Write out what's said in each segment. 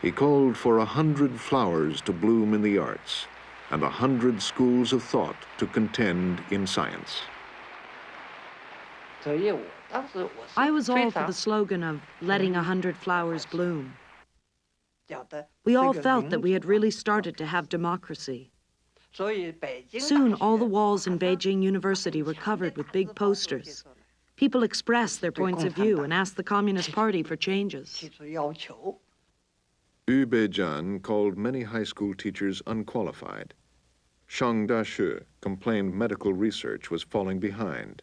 He called for 100 flowers to bloom in the arts and 100 schools of thought to contend in science. I was all for the slogan of letting 100 flowers bloom. We all felt that we had really started to have democracy. Soon, all the walls in Beijing University were covered with big posters. People expressed their points of view and asked the Communist Party for changes. Yu Beijian called many high school teachers unqualified. Shang Dashi complained medical research was falling behind.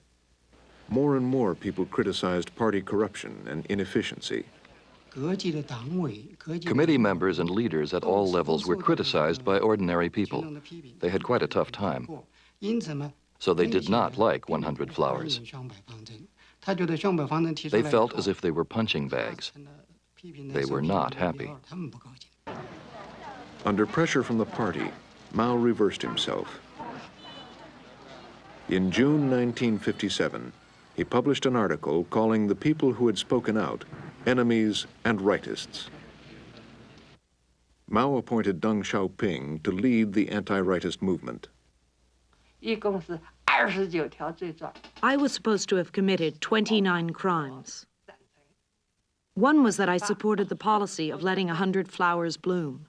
More and more people criticized party corruption and inefficiency. Committee members and leaders at all levels were criticized by ordinary people. They had quite a tough time. So they did not like 100 flowers. They felt as if they were punching bags. They were not happy. Under pressure from the party, Mao reversed himself. In June 1957, he published an article calling the people who had spoken out enemies and rightists. Mao appointed Deng Xiaoping to lead the anti-rightist movement. I was supposed to have committed 29 crimes. One was that I supported the policy of letting 100 flowers bloom.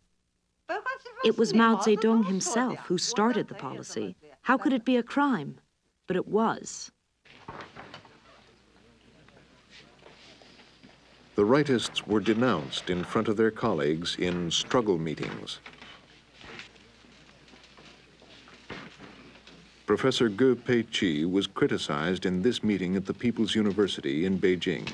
It was Mao Zedong himself who started the policy. How could it be a crime? But it was. The rightists were denounced in front of their colleagues in struggle meetings. Professor Ge Peiqi was criticized in this meeting at the People's University in Beijing.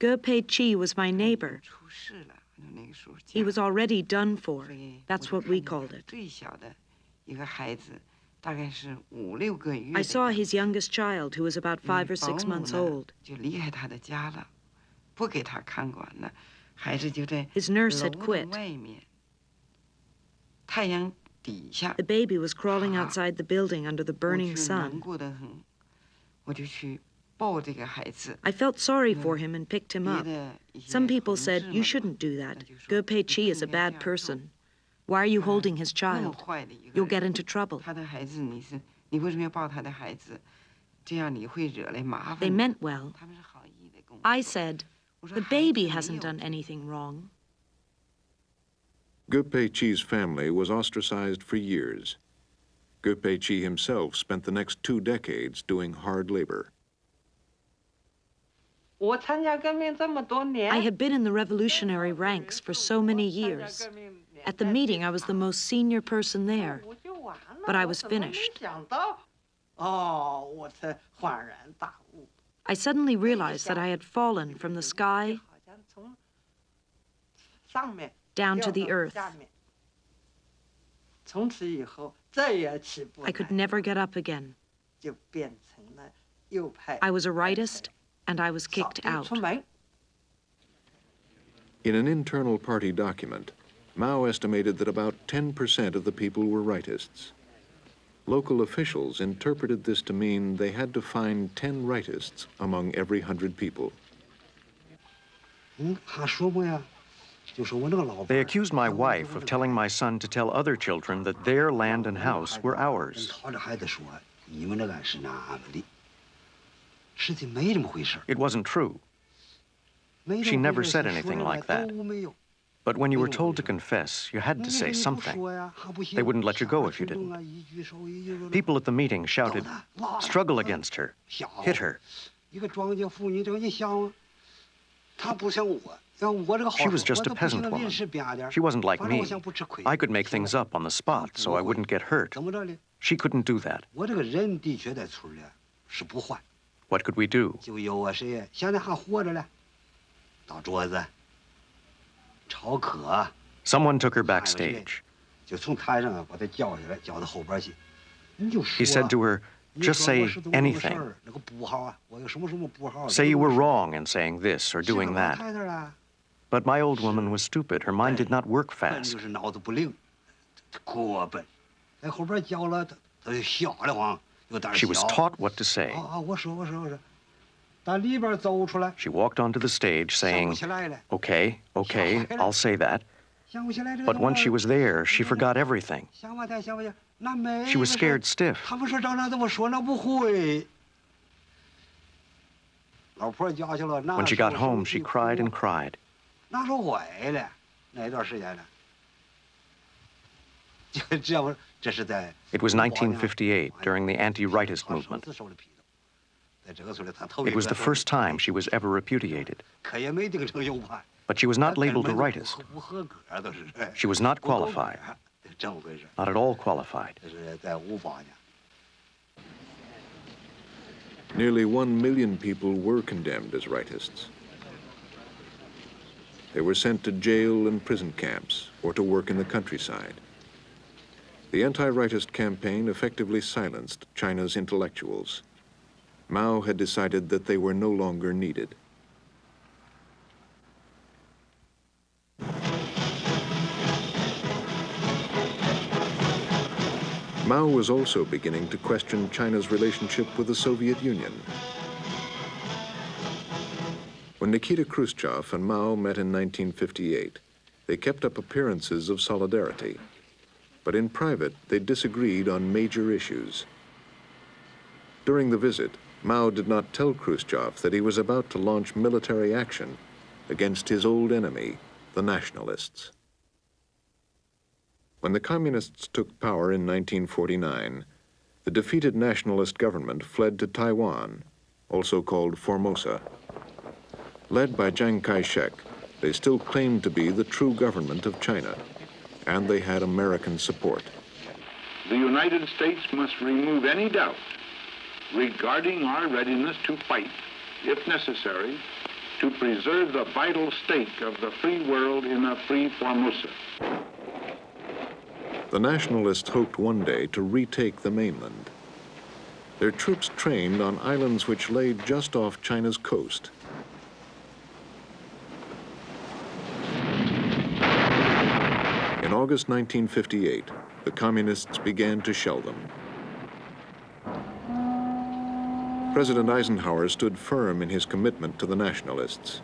Ge Peiqi was my neighbor. He was already done for. That's what we called it. I saw his youngest child, who was about 5 or 6 months old. His nurse had quit. The baby was crawling outside the building under the burning sun. I felt sorry for him and picked him up. Some people said, "You shouldn't do that. Ge Peiqi is a bad person. Why are you holding his child? You'll get into trouble." They meant well. I said, "The baby hasn't done anything wrong." Ge Peiqi's family was ostracized for years. Ge Peiqi himself spent the next 2 decades doing hard labor. I had been in the revolutionary ranks for so many years. At the meeting, I was the most senior person there, but I was finished. I suddenly realized that I had fallen from the sky down to the earth. I could never get up again. I was a rightist, and I was kicked out. In an internal party document, Mao estimated that about 10% of the people were rightists. Local officials interpreted this to mean they had to find 10 rightists among every 100 people. They accused my wife of telling my son to tell other children that their land and house were ours. It wasn't true. She never said anything like that. But when you were told to confess, you had to say something. They wouldn't let you go if you didn't. People at the meeting shouted, "Struggle against her, hit her." She was just a peasant woman. She wasn't like me. I could make things up on the spot so I wouldn't get hurt. She couldn't do that. What could we do? Someone took her backstage. He said to her, "Just say anything. Say you were wrong in saying this or doing that." But my old woman was stupid. Her mind did not work fast. She was taught what to say. She walked onto the stage saying, "Okay, okay, I'll say that." But once she was there, she forgot everything. She was scared stiff. When she got home, she cried and cried. It was 1958, during the anti-rightist movement. It was the first time she was ever repudiated. But she was not labeled a rightist. She was not qualified. Not at all qualified. Nearly 1 million people were condemned as rightists. They were sent to jail and prison camps or to work in the countryside. The anti-rightist campaign effectively silenced China's intellectuals. Mao had decided that they were no longer needed. Mao was also beginning to question China's relationship with the Soviet Union. When Nikita Khrushchev and Mao met in 1958, they kept up appearances of solidarity. But in private, they disagreed on major issues. During the visit, Mao did not tell Khrushchev that he was about to launch military action against his old enemy, the nationalists. When the communists took power in 1949, the defeated nationalist government fled to Taiwan, also called Formosa. Led by Chiang Kai-shek, they still claimed to be the true government of China, and they had American support. The United States must remove any doubt regarding our readiness to fight, if necessary, to preserve the vital stake of the free world in a free Formosa. The nationalists hoped one day to retake the mainland. Their troops trained on islands which lay just off China's coast. In August 1958, the communists began to shell them. President Eisenhower stood firm in his commitment to the nationalists.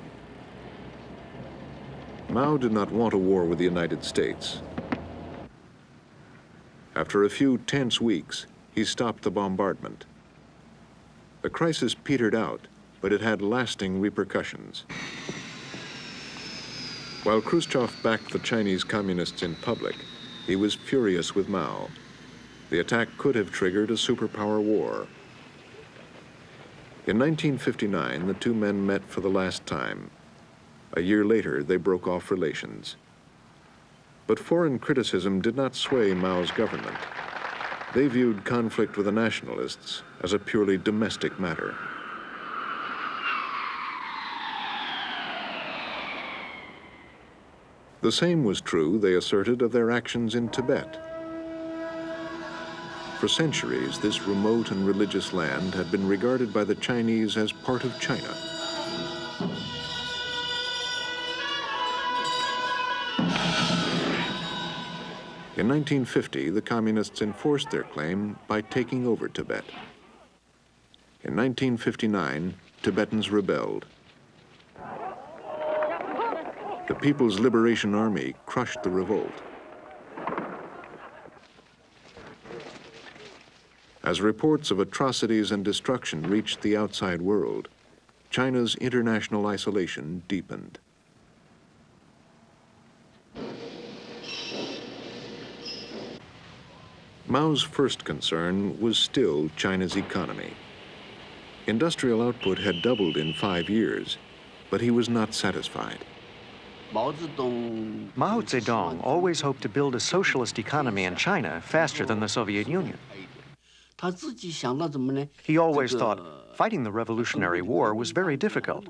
Mao did not want a war with the United States. After a few tense weeks, he stopped the bombardment. The crisis petered out, but it had lasting repercussions. While Khrushchev backed the Chinese communists in public, he was furious with Mao. The attack could have triggered a superpower war. In 1959, the two men met for the last time. A year later, they broke off relations. But foreign criticism did not sway Mao's government. They viewed conflict with the nationalists as a purely domestic matter. The same was true, they asserted, of their actions in Tibet. For centuries, this remote and religious land had been regarded by the Chinese as part of China. In 1950, the communists enforced their claim by taking over Tibet. In 1959, Tibetans rebelled. The People's Liberation Army crushed the revolt. As reports of atrocities and destruction reached the outside world, China's international isolation deepened. Mao's first concern was still China's economy. Industrial output had doubled in 5 years, but he was not satisfied. Mao Zedong always hoped to build a socialist economy in China faster than the Soviet Union. He always thought fighting the Revolutionary War was very difficult.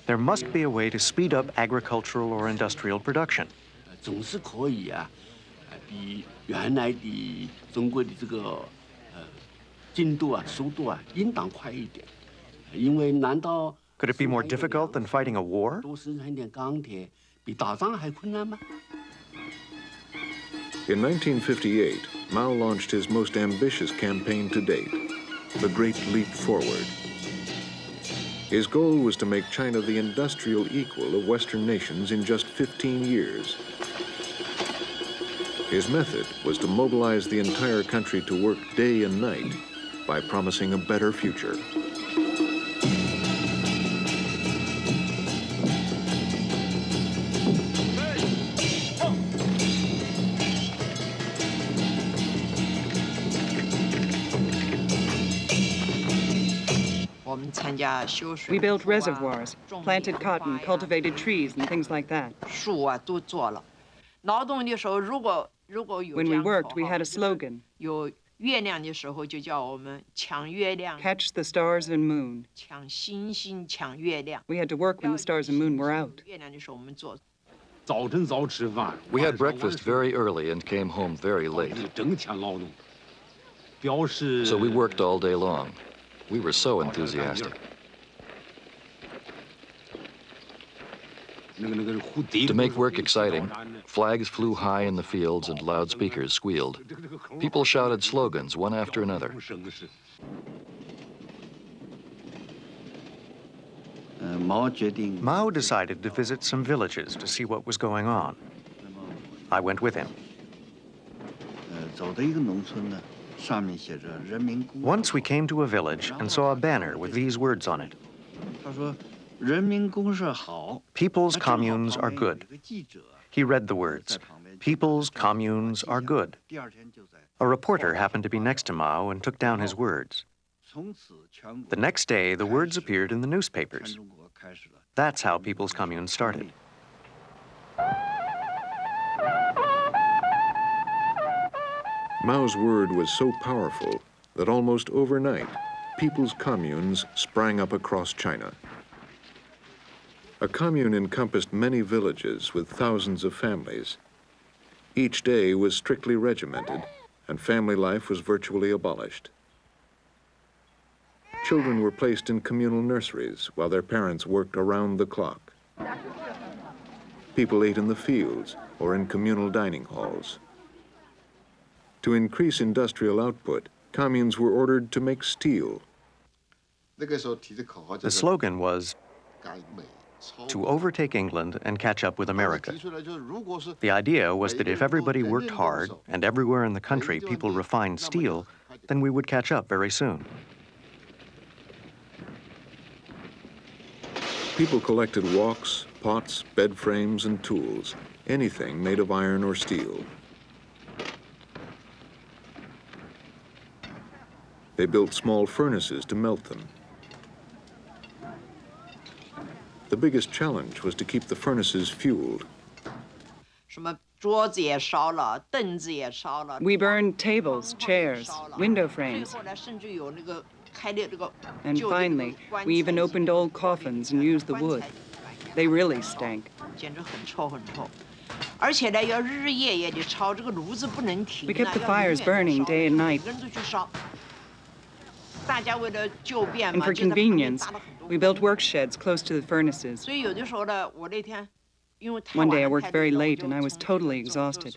There must be a way to speed up agricultural or industrial production. Could it be more difficult than fighting a war? In 1958, Mao launched his most ambitious campaign to date, the Great Leap Forward. His goal was to make China the industrial equal of Western nations in just 15 years. His method was to mobilize the entire country to work day and night by promising a better future. We built reservoirs, planted cotton, cultivated trees, and things like that. When we worked, we had a slogan. Catch the stars and moon. We had to work when the stars and moon were out. We had breakfast very early and came home very late. So we worked all day long. We were so enthusiastic. To make work exciting, flags flew high in the fields and loudspeakers squealed. People shouted slogans one after another. Mao decided to visit some villages to see what was going on. I went with him. Once we came to a village and saw a banner with these words on it. People's communes are good. He read the words, people's communes are good. A reporter happened to be next to Mao and took down his words. The next day, the words appeared in the newspapers. That's how people's communes started. Mao's word was so powerful that almost overnight, people's communes sprang up across China. A commune encompassed many villages with thousands of families. Each day was strictly regimented, and family life was virtually abolished. Children were placed in communal nurseries while their parents worked around the clock. People ate in the fields or in communal dining halls. To increase industrial output, communes were ordered to make steel. The slogan was, to overtake England and catch up with America. The idea was that if everybody worked hard and everywhere in the country people refined steel, then we would catch up very soon. People collected walks, pots, bed frames, and tools, anything made of iron or steel. They built small furnaces to melt them. The biggest challenge was to keep the furnaces fueled. We burned tables, chairs, window frames. And finally, we even opened old coffins and used the wood. They really stank. We kept the fires burning day and night. And for convenience, we built work sheds close to the furnaces. One day I worked very late and I was totally exhausted.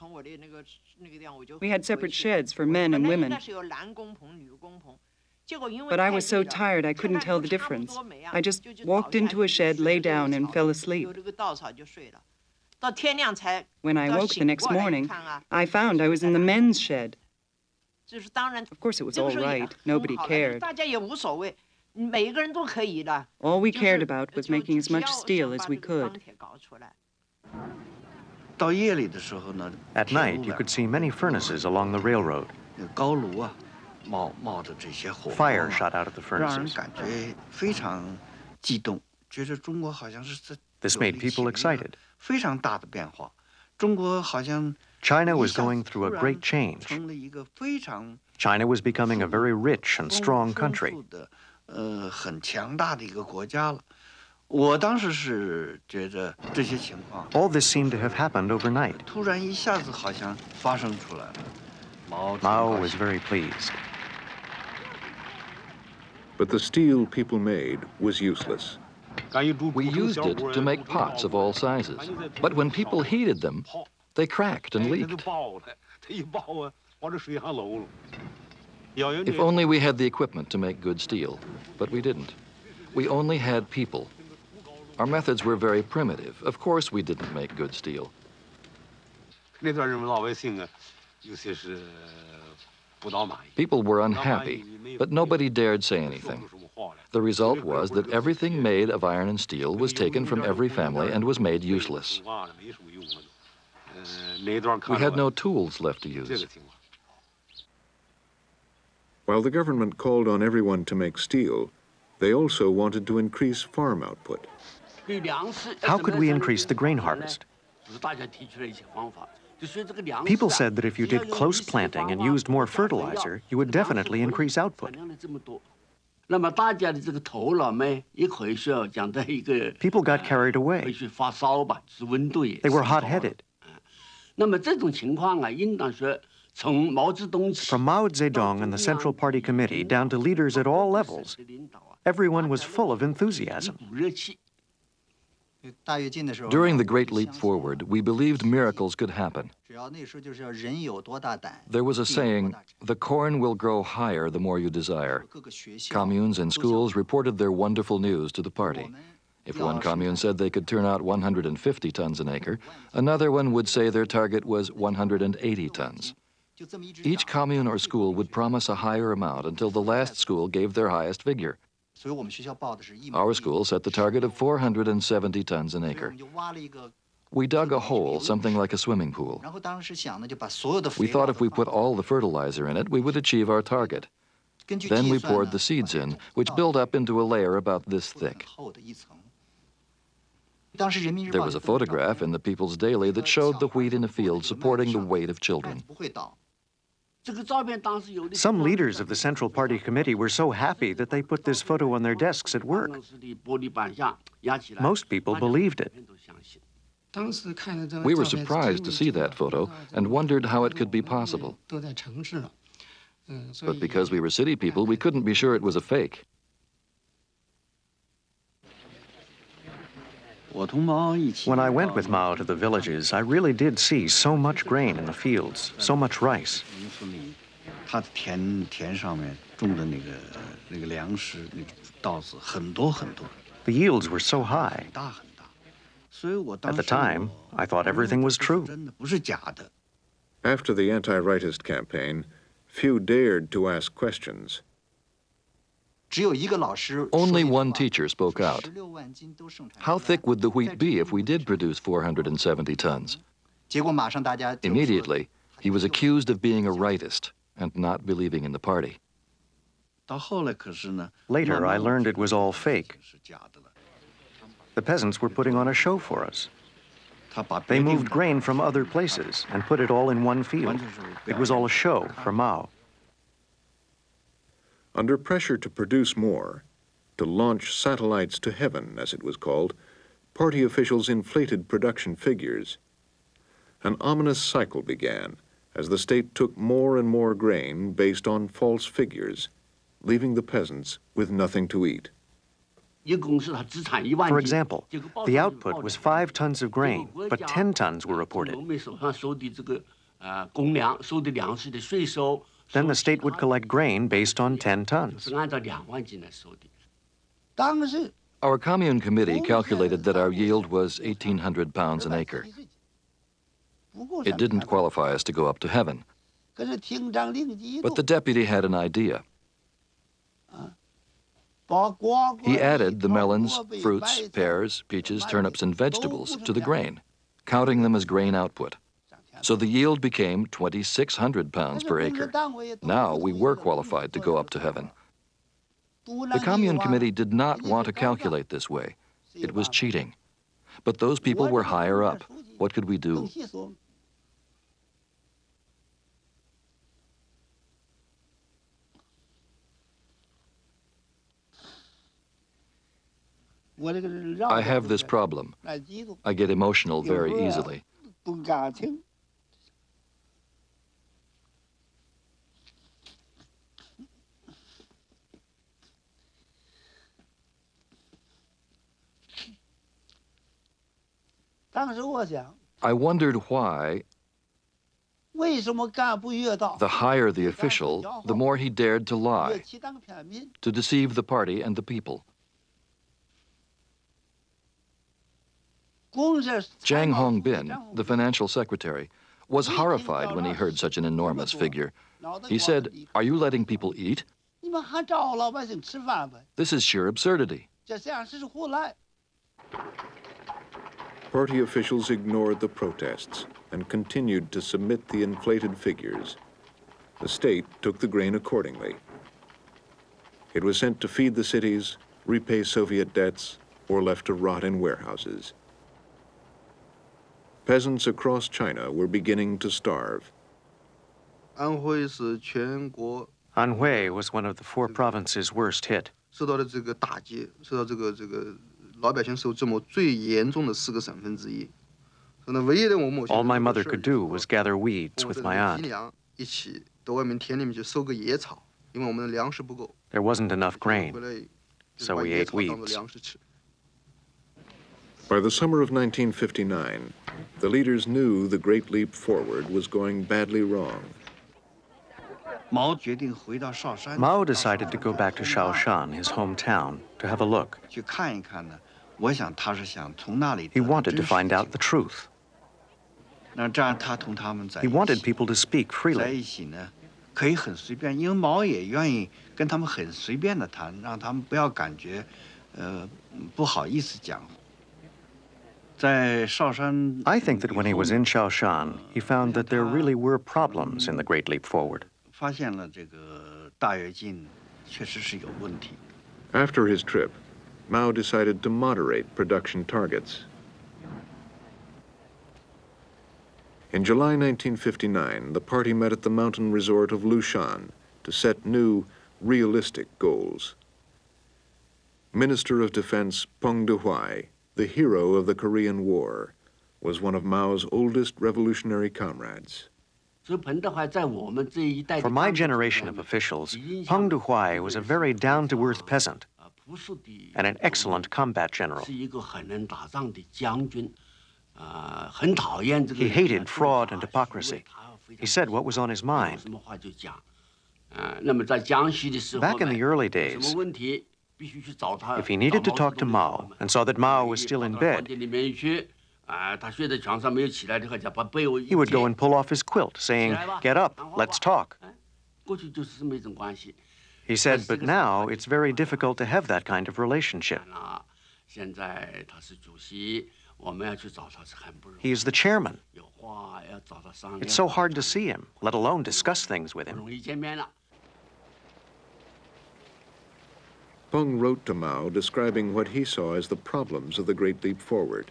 We had separate sheds for men and women. But I was so tired I couldn't tell the difference. I just walked into a shed, lay down, and fell asleep. When I awoke the next morning, I found I was in the men's shed. Of course, it was all right. Nobody cared. All we cared about was making as much steel as we could. At night, you could see many furnaces along the railroad. Fire shot out of the furnaces. This made people excited. China was going through a great change. China was becoming a very rich and strong country. All this seemed to have happened overnight. Mao was very pleased. But the steel people made was useless. We used it to make pots of all sizes. But when people heated them, they cracked and leaked. If only we had the equipment to make good steel, but we didn't. We only had people. Our methods were very primitive. Of course we didn't make good steel. People were unhappy, but nobody dared say anything. The result was that everything made of iron and steel was taken from every family and was made useless. We had no tools left to use. While the government called on everyone to make steel, they also wanted to increase farm output. How could we increase the grain harvest? People said that if you did close planting and used more fertilizer, you would definitely increase output. People got carried away. They were hot-headed. From Mao Zedong and the Central Party Committee down to leaders at all levels, everyone was full of enthusiasm. During the Great Leap Forward, we believed miracles could happen. There was a saying, "The corn will grow higher the more you desire." Communes and schools reported their wonderful news to the party. If one commune said they could turn out 150 tons an acre, another one would say their target was 180 tons. Each commune or school would promise a higher amount until the last school gave their highest figure. Our school set the target of 470 tons an acre. We dug a hole, something like a swimming pool. We thought if we put all the fertilizer in it, we would achieve our target. Then we poured the seeds in, which built up into a layer about this thick. There was a photograph in the People's Daily that showed the wheat in a field supporting the weight of children. Some leaders of the Central Party Committee were so happy that they put this photo on their desks at work. Most people believed it. We were surprised to see that photo and wondered how it could be possible. But because we were city people, we couldn't be sure it was a fake. When I went with Mao to the villages, I really did see so much grain in the fields, so much rice. The yields were so high. At the time, I thought everything was true. After the anti-rightist campaign, few dared to ask questions. Only one teacher spoke out. How thick would the wheat be if we did produce 470 tons? Immediately, he was accused of being a rightist and not believing in the party. Later, I learned it was all fake. The peasants were putting on a show for us. They moved grain from other places and put it all in one field. It was all a show for Mao. Under pressure to produce more, to launch satellites to heaven, as it was called, party officials inflated production figures. An ominous cycle began as the state took more and more grain based on false figures, leaving the peasants with nothing to eat. For example, the output was 5 tons of grain, but 10 tons were reported. Then the state would collect grain based on 10 tons. Our commune committee calculated that our yield was 1,800 pounds an acre. It didn't qualify us to go up to heaven. But the deputy had an idea. He added the melons, fruits, pears, peaches, turnips, and vegetables to the grain. counting them as grain output. So the yield became 2,600 pounds per acre. Now we were qualified to go up to heaven. The Commune Committee did not want to calculate this way. It was cheating. But those people were higher up. What could we do? I have this problem. I get emotional very easily. I wondered why the higher the official, the more he dared to lie, to deceive the party and the people. Jiang Hongbin, the financial secretary, was horrified when he heard such an enormous figure. He said, "Are you letting people eat? This is sheer absurdity." Party officials ignored the protests and continued to submit the inflated figures. The state took the grain accordingly. It was sent to feed the cities, repay Soviet debts, or left to rot in warehouses. Peasants across China were beginning to starve. Anhui was one of the 4 provinces worst hit. All my mother could do was gather weeds with my aunt. There wasn't enough grain, so we ate weeds. By the summer of 1959, the leaders knew the Great Leap Forward was going badly wrong. Mao decided to go back to Shaoshan, his hometown, to have a look. He wanted to find out the truth. He wanted people to speak freely. I think that when he was in Shaoshan, he found that there really were problems in the Great Leap Forward. After his trip, Mao decided to moderate production targets. In July 1959, the party met at the mountain resort of Lushan to set new, realistic goals. Minister of Defense Peng Dehuai, the hero of the Korean War, was one of Mao's oldest revolutionary comrades. For my generation of officials, Peng Dehuai was a very down-to-earth peasant and an excellent combat general. He hated fraud and hypocrisy. He said what was on his mind. Back in the early days, if he needed to talk to Mao and saw that Mao was still in bed, he would go and pull off his quilt, saying, "Get up, let's talk." He said, but now it's very difficult to have that kind of relationship. He is the chairman. It's so hard to see him, let alone discuss things with him. Peng wrote to Mao describing what he saw as the problems of the Great Leap Forward.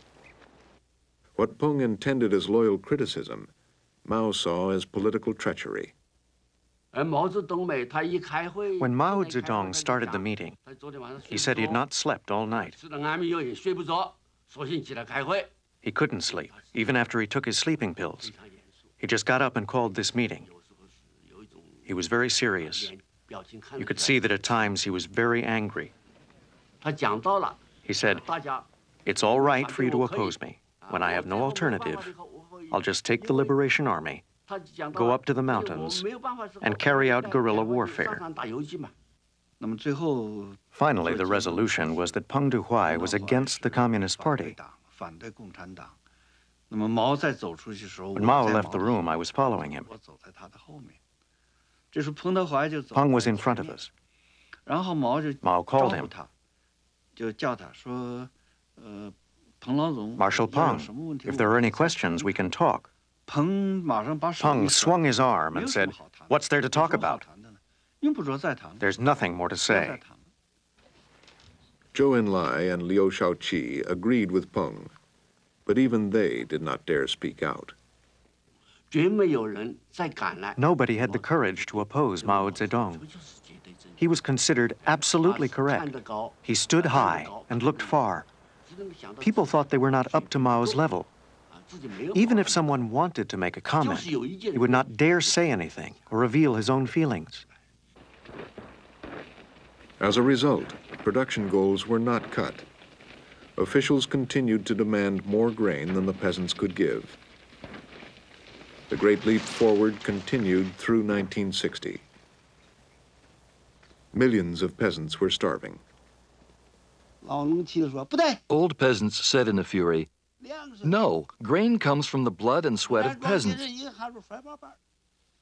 What Peng intended as loyal criticism, Mao saw as political treachery. When Mao Zedong started the meeting, he said he had not slept all night. He couldn't sleep, even after he took his sleeping pills. He just got up and called this meeting. He was very serious. You could see that at times he was very angry. He said, "It's all right for you to oppose me. When I have no alternative, I'll just take the Liberation Army, go up to the mountains, and carry out guerrilla warfare." Finally, the resolution was that Peng Dehuai was against the Communist Party. When Mao left the room, I was following him. Peng was in front of us. Mao called him. Marshal Peng, if there are any questions, we can talk. Peng swung his arm and said, "What's there to talk about? There's nothing more to say." Zhou Enlai and Liu Shaoqi agreed with Peng, but even they did not dare speak out. Nobody had the courage to oppose Mao Zedong. He was considered absolutely correct. He stood high and looked far. People thought they were not up to Mao's level. Even if someone wanted to make a comment, he would not dare say anything or reveal his own feelings. As a result, production goals were not cut. Officials continued to demand more grain than the peasants could give. The Great Leap Forward continued through 1960. Millions of peasants were starving. Old peasants said in a fury, "No, grain comes from the blood and sweat of peasants.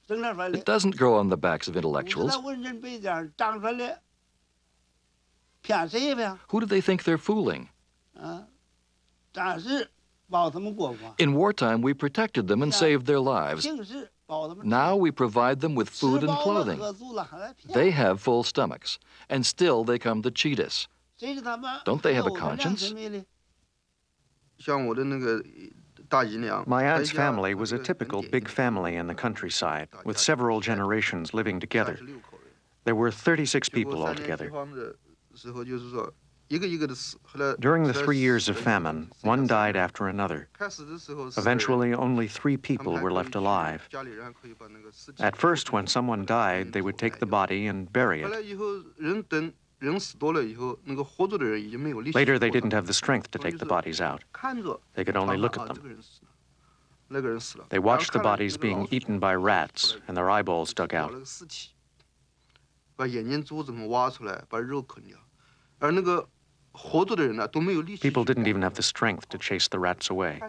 It doesn't grow on the backs of intellectuals. Who do they think they're fooling?" In wartime, we protected them and saved their lives. Now we provide them with food and clothing. They have full stomachs, and still they come to cheat us. Don't they have a conscience? My aunt's family was a typical big family in the countryside, with several generations living together. There were 36 people altogether. During the 3 years of famine, one died after another. Eventually, only 3 people were left alive. At first, when someone died, they would take the body and bury it. Later, they didn't have the strength to take the bodies out. They could only look at them. They watched the bodies being eaten by rats and their eyeballs dug out. People didn't even have the strength to chase the rats away.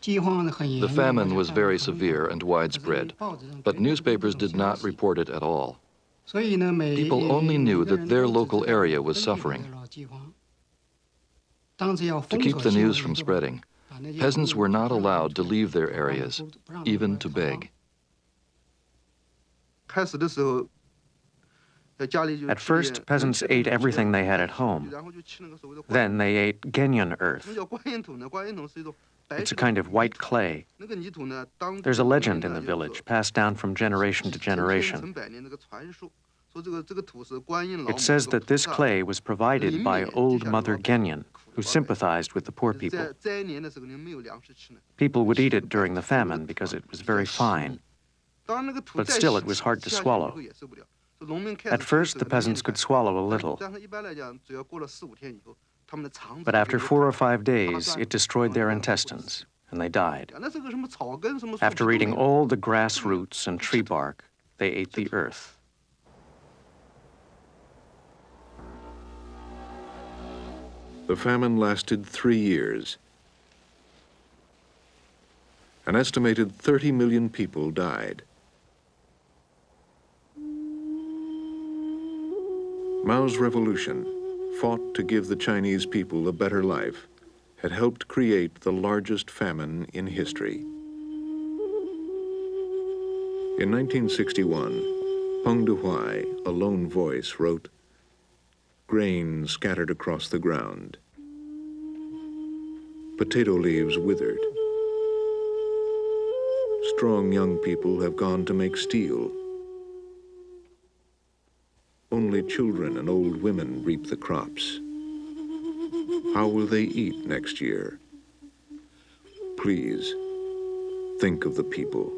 The famine was very severe and widespread, but newspapers did not report it at all. People only knew that their local area was suffering. To keep the news from spreading, peasants were not allowed to leave their areas, even to beg. At first, peasants ate everything they had at home. Then they ate Genyan earth. It's a kind of white clay. There's a legend in the village, passed down from generation to generation. It says that this clay was provided by Old Mother Genyan, who sympathized with the poor people. People would eat it during the famine because it was very fine. But still, it was hard to swallow. At first, the peasants could swallow a little. But after 4 or 5 days, it destroyed their intestines, and they died. After eating all the grass roots and tree bark, they ate the earth. The famine lasted 3 years. An estimated 30 million people died. Mao's revolution, fought to give the Chinese people a better life, had helped create the largest famine in history. In 1961, Peng Dehuai, a lone voice, wrote, "Grain scattered across the ground. Potato leaves withered. Strong young people have gone to make steel. Only children and old women reap the crops. How will they eat next year? Please, think of the people."